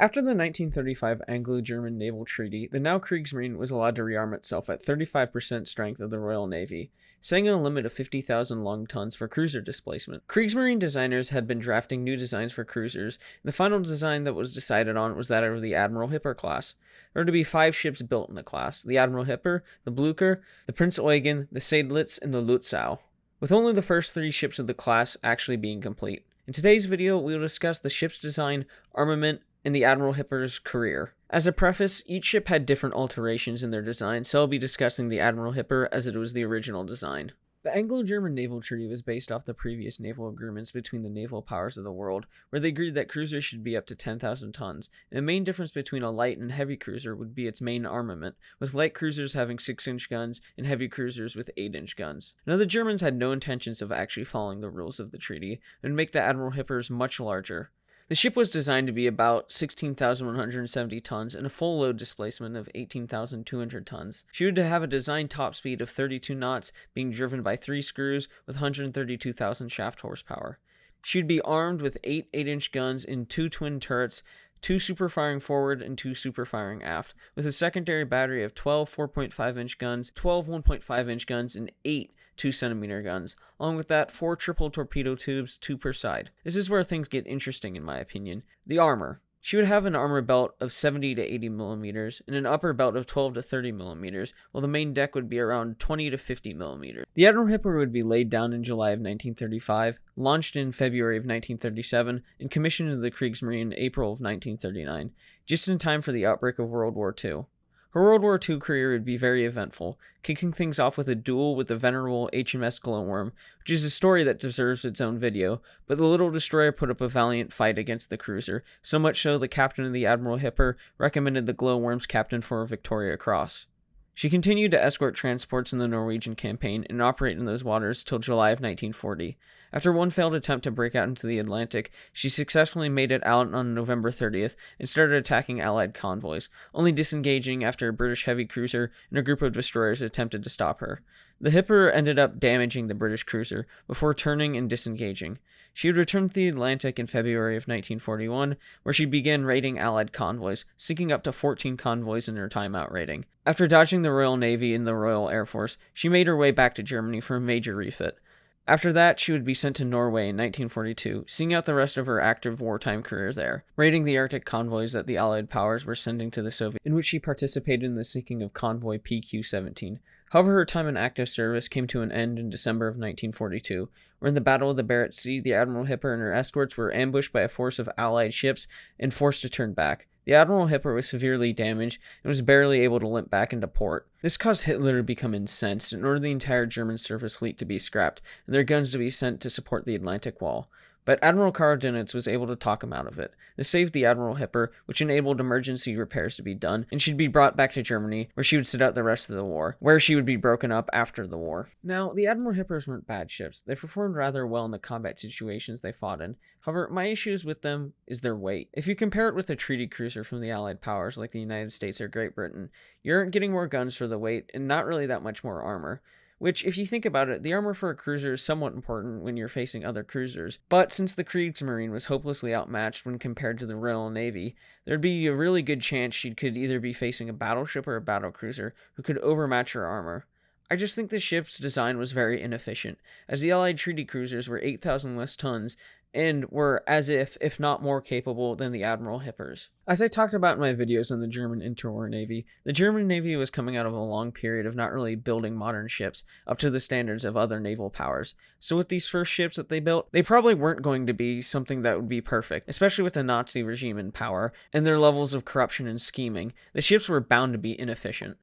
After the 1935 Anglo-German naval treaty, the now Kriegsmarine was allowed to rearm itself at 35% strength of the Royal Navy, setting a limit of 50,000 long tons for cruiser displacement. Kriegsmarine designers had been drafting new designs for cruisers, and the final design that was decided on was that of the Admiral Hipper class. There were to be 5 ships built in the class: the Admiral Hipper, the Blücher, the Prinz Eugen, the Seydlitz, and the Lutzow, with only the first 3 ships of the class actually being complete. In today's video, we will discuss the ship's design, armament, and the Admiral Hipper's career. As a preface, each ship had different alterations in their design, so I'll be discussing the Admiral Hipper as it was the original design. The Anglo-German naval treaty was based off the previous naval agreements between the naval powers of the world, where they agreed that cruisers should be up to 10,000 tons, and the main difference between a light and heavy cruiser would be its main armament, with light cruisers having 6-inch guns and heavy cruisers with 8-inch guns. Now, the Germans had no intentions of actually following the rules of the treaty, and would make the Admiral Hippers much larger. The ship was designed to be about 16,170 tons and a full load displacement of 18,200 tons. She would have a design top speed of 32 knots, being driven by 3 screws with 132,000 shaft horsepower. She would be armed with 8 8-inch guns in 2 twin turrets, 2 super-firing forward and 2 super-firing aft, with a secondary battery of 12 4.5-inch guns, 12 1.5-inch guns, and 8 2-centimeter guns. Along with that, 4 triple torpedo tubes, 2 per side. This is where things get interesting in my opinion. The armor. She would have an armor belt of 70 to 80 millimeters and an upper belt of 12 to 30 millimeters, while the main deck would be around 20 to 50 millimeters. The Admiral Hipper would be laid down in July of 1935, launched in February of 1937, and commissioned into the Kriegsmarine in April of 1939, just in time for the outbreak of World War II. Her World War II career would be very eventful, kicking things off with a duel with the venerable HMS Glowworm, which is a story that deserves its own video, but the little destroyer put up a valiant fight against the cruiser, so much so the captain of the Admiral Hipper recommended the Glowworm's captain for a Victoria Cross. She continued to escort transports in the Norwegian campaign and operate in those waters till July of 1940. After one failed attempt to break out into the Atlantic, she successfully made it out on November 30th and started attacking Allied convoys, only disengaging after a British heavy cruiser and a group of destroyers attempted to stop her. The Hipper ended up damaging the British cruiser before turning and disengaging. She would return to the Atlantic in February of 1941, where she began raiding Allied convoys, sinking up to 14 convoys in her time out raiding. After dodging the Royal Navy and the Royal Air Force, she made her way back to Germany for a major refit. After that, she would be sent to Norway in 1942, seeing out the rest of her active wartime career there, raiding the Arctic convoys that the Allied powers were sending to the Soviet, in which she participated in the sinking of convoy PQ-17. However, her time in active service came to an end in December of 1942, where in the Battle of the Barents Sea, the Admiral Hipper and her escorts were ambushed by a force of Allied ships and forced to turn back. The Admiral Hipper was severely damaged and was barely able to limp back into port. This caused Hitler to become incensed and ordered the entire German surface fleet to be scrapped and their guns to be sent to support the Atlantic Wall. But Admiral Karl Dönitz was able to talk him out of it. This saved the Admiral Hipper, which enabled emergency repairs to be done, and she'd be brought back to Germany, where she would sit out the rest of the war, where she would be broken up after the war. Now, the Admiral Hippers weren't bad ships. They performed rather well in the combat situations they fought in. However, my issues with them is their weight. If you compare it with a treaty cruiser from the Allied powers like the United States or Great Britain, you aren't getting more guns for the weight and not really that much more armor. Which, if you think about it, the armor for a cruiser is somewhat important when you're facing other cruisers. But since the Kriegsmarine was hopelessly outmatched when compared to the Royal Navy, there'd be a really good chance she could either be facing a battleship or a battlecruiser who could overmatch her armor. I just think the ship's design was very inefficient, as the Allied treaty cruisers were 8,000 less tons and were as if not more capable than the Admiral Hippers. As I talked about in my videos on the German interwar Navy, the German Navy was coming out of a long period of not really building modern ships up to the standards of other naval powers. So with these first ships that they built, they probably weren't going to be something that would be perfect, especially with the Nazi regime in power and their levels of corruption and scheming. The ships were bound to be inefficient.